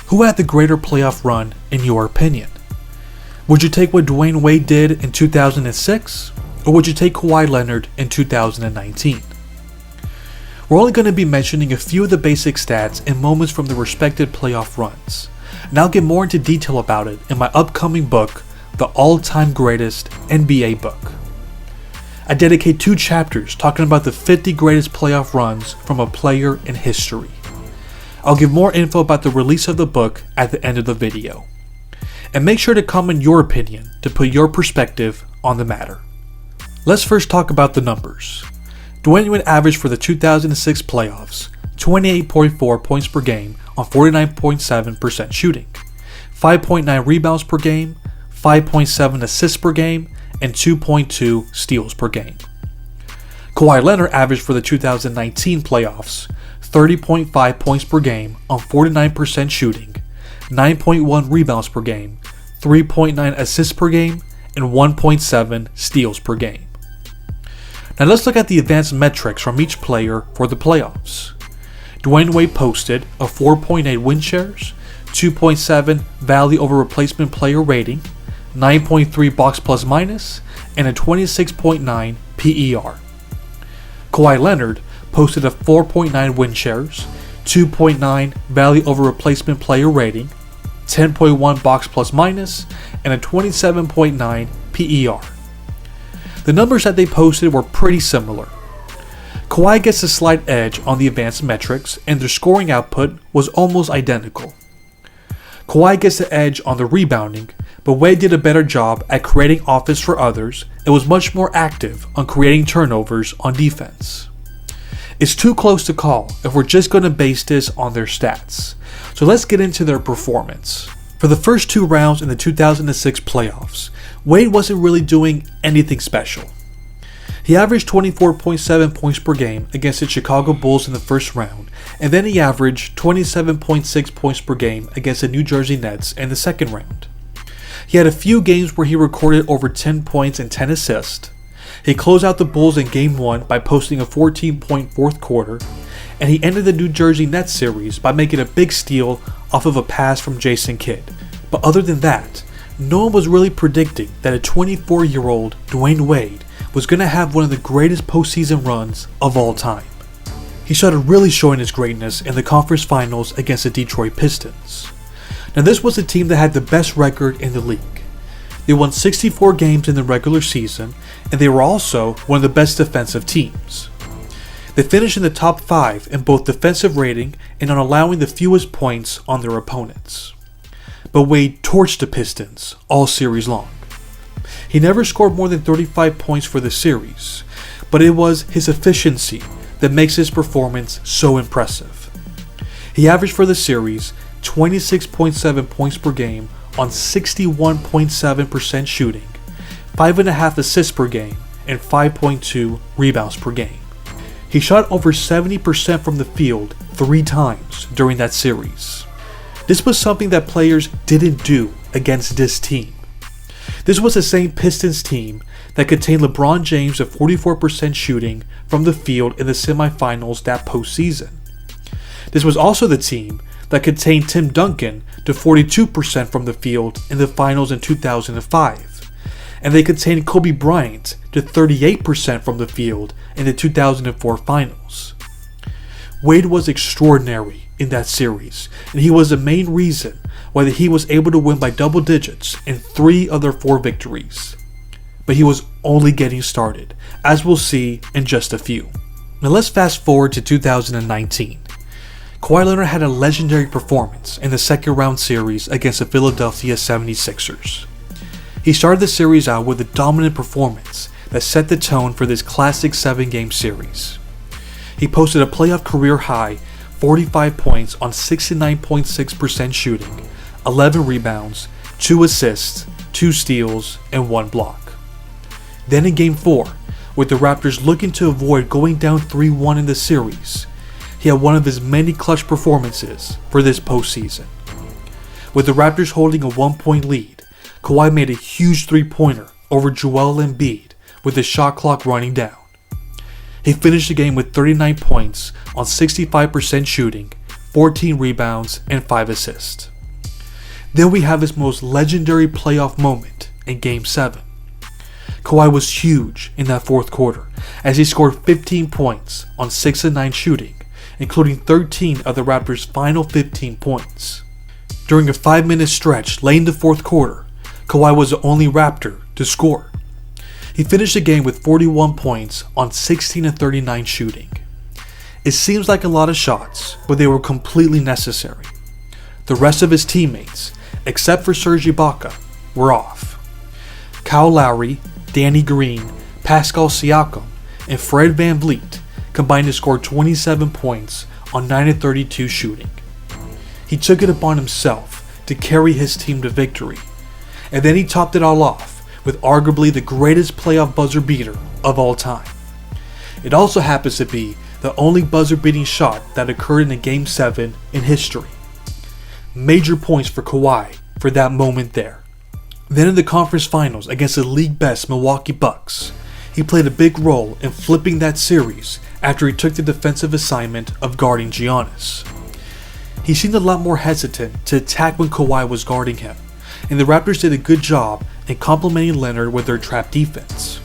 Who had the greater playoff run in your opinion? Would you take what Dwyane Wade did in 2006, or would you take Kawhi Leonard in 2019? We're only going to be mentioning a few of the basic stats and moments from the respected playoff runs, and I'll get more into detail about it in my upcoming book, The All-Time Greatest NBA Book. I dedicate 2 chapters talking about the 50 greatest playoff runs from a player in history. I'll give more info about the release of the book at the end of the video. And make sure to comment your opinion to put your perspective on the matter. Let's first talk about the numbers. Dwyane Wade averaged for the 2006 playoffs 28.4 points per game on 49.7% shooting, 5.9 rebounds per game, 5.7 assists per game, and 2.2 steals per game. Kawhi Leonard averaged for the 2019 playoffs 30.5 points per game on 49% shooting, 9.1 rebounds per game, 3.9 assists per game, and 1.7 steals per game. Now let's look at the advanced metrics from each player for the playoffs. Dwyane Wade posted a 4.8 win shares, 2.7 value over replacement player rating, 9.3 box plus minus, and a 26.9 PER. Kawhi Leonard posted a 4.9 win shares, 2.9 value over replacement player rating, 10.1 box plus minus, and a 27.9 PER. The numbers that they posted were pretty similar. Kawhi gets a slight edge on the advanced metrics, and their scoring output was almost identical. Kawhi gets the edge on the rebounding, but Wade did a better job at creating offense for others and was much more active on creating turnovers on defense. It's too close to call if we're just going to base this on their stats, so let's get into their performance. For the first 2 rounds in the 2006 playoffs, Wade wasn't really doing anything special. He averaged 24.7 points per game against the Chicago Bulls in the first round, and then he averaged 27.6 points per game against the New Jersey Nets in the second round. He had a few games where he recorded over 10 points and 10 assists. He closed out the Bulls in Game 1 by posting a 14-point fourth quarter, and he ended the New Jersey Nets series by making a big steal off of a pass from Jason Kidd. But other than that, no one was really predicting that a 24-year-old Dwyane Wade was going to have one of the greatest postseason runs of all time. He started really showing his greatness in the conference finals against the Detroit Pistons. Now this was a team that had the best record in the league. They won 64 games in the regular season, and they were also one of the best defensive teams. They finished in the top 5 in both defensive rating and on allowing the fewest points on their opponents. But Wade torched the Pistons all series long. He never scored more than 35 points for the series, but it was his efficiency that makes his performance so impressive. He averaged for the series 26.7 points per game on 61.7% shooting, 5.5 assists per game, and 5.2 rebounds per game. He shot over 70% from the field 3 times during that series. This was something that players didn't do against this team. This was the same Pistons team that contained LeBron James at 44% shooting from the field in the semifinals that postseason. This was also the team that contained Tim Duncan to 42% from the field in the finals in 2005, and they contained Kobe Bryant to 38% from the field in the 2004 finals. Wade was extraordinary in that series, and he was the main reason why he was able to win by double digits in 3 of their 4 victories. But he was only getting started, as we'll see in just a few. Now let's fast forward to 2019. Kawhi Leonard had a legendary performance in the second round series against the Philadelphia 76ers. He started the series out with a dominant performance that set the tone for this classic 7-game series. He posted a playoff career high 45 points on 69.6% shooting, 11 rebounds, 2 assists, 2 steals, and 1 block. Then in Game 4, with the Raptors looking to avoid going down 3-1 in the series, he had one of his many clutch performances for this postseason. With the Raptors holding a 1-point lead, Kawhi made a huge 3-pointer over Joel Embiid with the shot clock running down. He finished the game with 39 points on 65% shooting, 14 rebounds, and 5 assists. Then we have his most legendary playoff moment in Game 7. Kawhi was huge in that fourth quarter as he scored 15 points on 6 of 9 shooting, including 13 of the Raptors' final 15 points. During a 5-minute stretch late in the fourth quarter, Kawhi was the only Raptor to score. He finished the game with 41 points on 16 of 39 shooting. It seems like a lot of shots, but they were completely necessary. The rest of his teammates, except for Serge Ibaka, were off. Kyle Lowry, Danny Green, Pascal Siakam, and Fred VanVleet combined to score 27 points on 9 of 32 shooting. He took it upon himself to carry his team to victory, and then he topped it all off with arguably the greatest playoff buzzer beater of all time. It also happens to be the only buzzer beating shot that occurred in a Game 7 in history. Major points for Kawhi for that moment there. Then in the conference finals against the league best Milwaukee Bucks, he played a big role in flipping that series after he took the defensive assignment of guarding Giannis. He seemed a lot more hesitant to attack when Kawhi was guarding him, and the Raptors did a good job in complementing Leonard with their trap defense.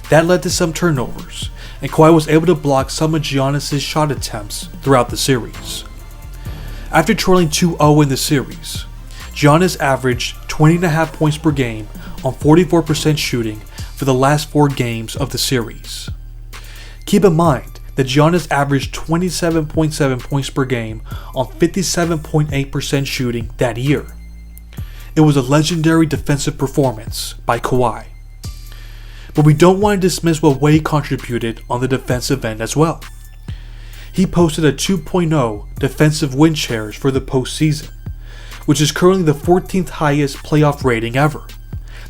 That led to some turnovers, and Kawhi was able to block some of Giannis' shot attempts throughout the series. After trailing 2-0 in the series, Giannis averaged 20.5 points per game on 44% shooting for the last 4 games of the series. Keep in mind that Giannis averaged 27.7 points per game on 57.8% shooting that year. It was a legendary defensive performance by Kawhi. But we don't want to dismiss what Wade contributed on the defensive end as well. He posted a 2.0 defensive win shares for the postseason, which is currently the 14th highest playoff rating ever.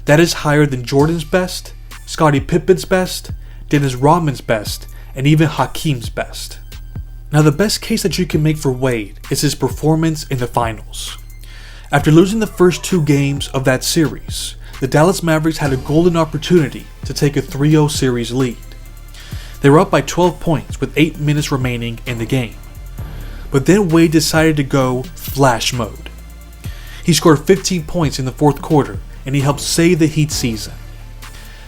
That is higher than Jordan's best, Scottie Pippen's best, Dennis Rodman's best, and even Hakeem's best. Now the best case that you can make for Wade is his performance in the finals. After losing the first 2 games of that series, the Dallas Mavericks had a golden opportunity to take a 3-0 series lead. They were up by 12 points with 8 minutes remaining in the game. But then Wade decided to go flash mode. He scored 15 points in the fourth quarter and he helped save the Heat season.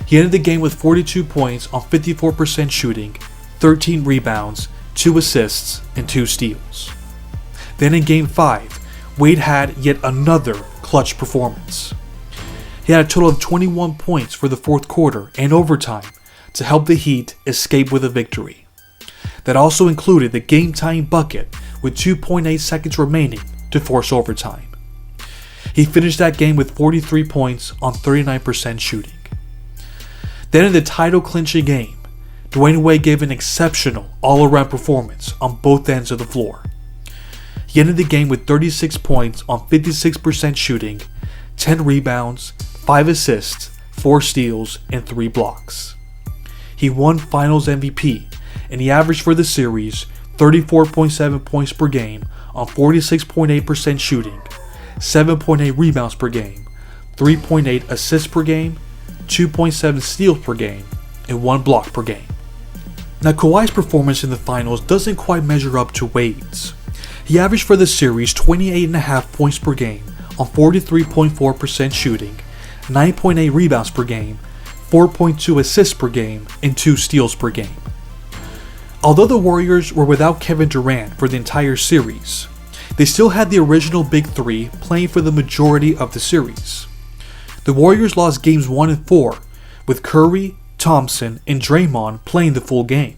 He ended the game with 42 points on 54% shooting, 13 rebounds, 2 assists, and 2 steals. Then in Game 5, Wade had yet another clutch performance. He had a total of 21 points for the fourth quarter and overtime to help the Heat escape with a victory. That also included the game-tying bucket with 2.8 seconds remaining to force overtime. He finished that game with 43 points on 39% shooting. Then in the title-clinching game, Dwyane Wade gave an exceptional all-around performance on both ends of the floor. He ended the game with 36 points on 56% shooting, 10 rebounds, 5 assists, 4 steals, and 3 blocks. He won Finals MVP, and he averaged for the series 34.7 points per game on 46.8% shooting, 7.8 rebounds per game, 3.8 assists per game, 2.7 steals per game, and 1 block per game. Now Kawhi's performance in the finals doesn't quite measure up to Wade's. He averaged for the series 28.5 points per game on 43.4% shooting, 9.8 rebounds per game, 4.2 assists per game, and 2 steals per game. Although the Warriors were without Kevin Durant for the entire series, they still had the original Big Three playing for the majority of the series. The Warriors lost games 1 and 4, with Curry, Thompson, and Draymond playing the full game.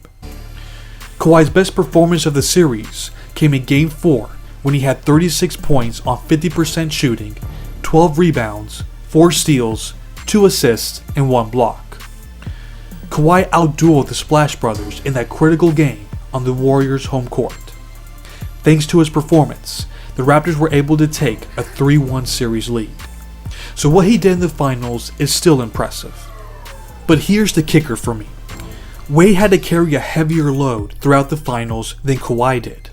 Kawhi's best performance of the series came in Game 4 when he had 36 points on 50% shooting, 12 rebounds, 4 steals, 2 assists, and 1 block. Kawhi outdueled the Splash Brothers in that critical game on the Warriors' home court. Thanks to his performance, the Raptors were able to take a 3-1 series lead. So what he did in the finals is still impressive. But here's the kicker for me. Wade had to carry a heavier load throughout the finals than Kawhi did.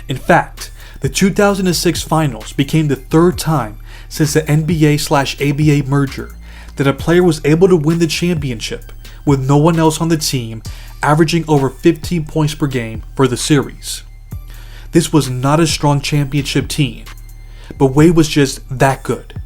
In fact, the 2006 finals became the 3rd time since the NBA/ABA merger that a player was able to win the championship with no one else on the team averaging over 15 points per game for the series. This was not a strong championship team, but Wade was just that good.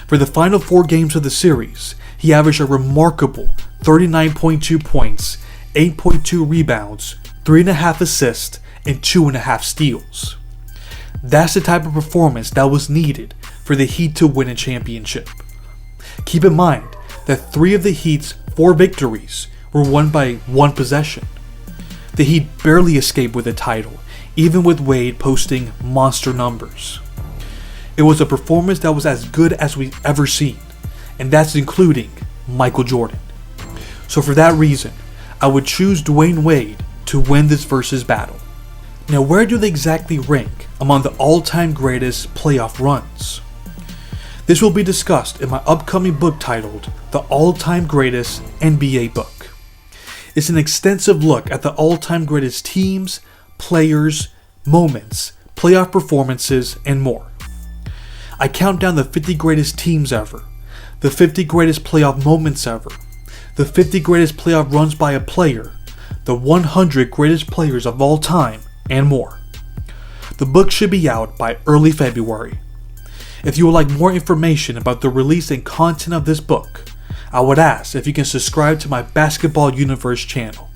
For the final 4 games of the series, he averaged a remarkable 39.2 points, 8.2 rebounds, 3.5 assists, and 2.5 steals. That's the type of performance that was needed for the Heat to win a championship. Keep in mind that 3 of the Heat's 4 victories were won by 1 possession. The Heat barely escaped with the title, even with Wade posting monster numbers. It was a performance that was as good as we've ever seen, and that's including Michael Jordan. So for that reason, I would choose Dwyane Wade to win this versus battle. Now, where do they exactly rank among the all-time greatest playoff runs? This will be discussed in my upcoming book titled The All-Time Greatest NBA Book. It's an extensive look at the all-time greatest teams, players, moments, playoff performances, and more. I count down the 50 greatest teams ever, the 50 greatest playoff moments ever, the 50 greatest playoff runs by a player, the 100 greatest players of all time, and more. The book should be out by early February. If you would like more information about the release and content of this book, I would ask if you can subscribe to my Basketball Universe channel.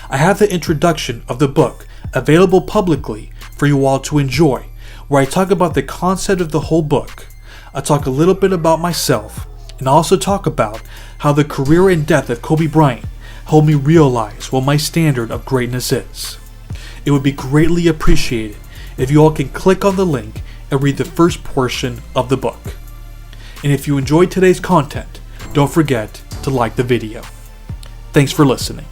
I have the introduction of the book available publicly for you all to enjoy, where I talk about the concept of the whole book. I talk a little bit about myself, and also talk about how the career and death of Kobe Bryant helped me realize what my standard of greatness is. It would be greatly appreciated if you all can click on the link and read the first portion of the book. And if you enjoyed today's content, don't forget to like the video. Thanks for listening.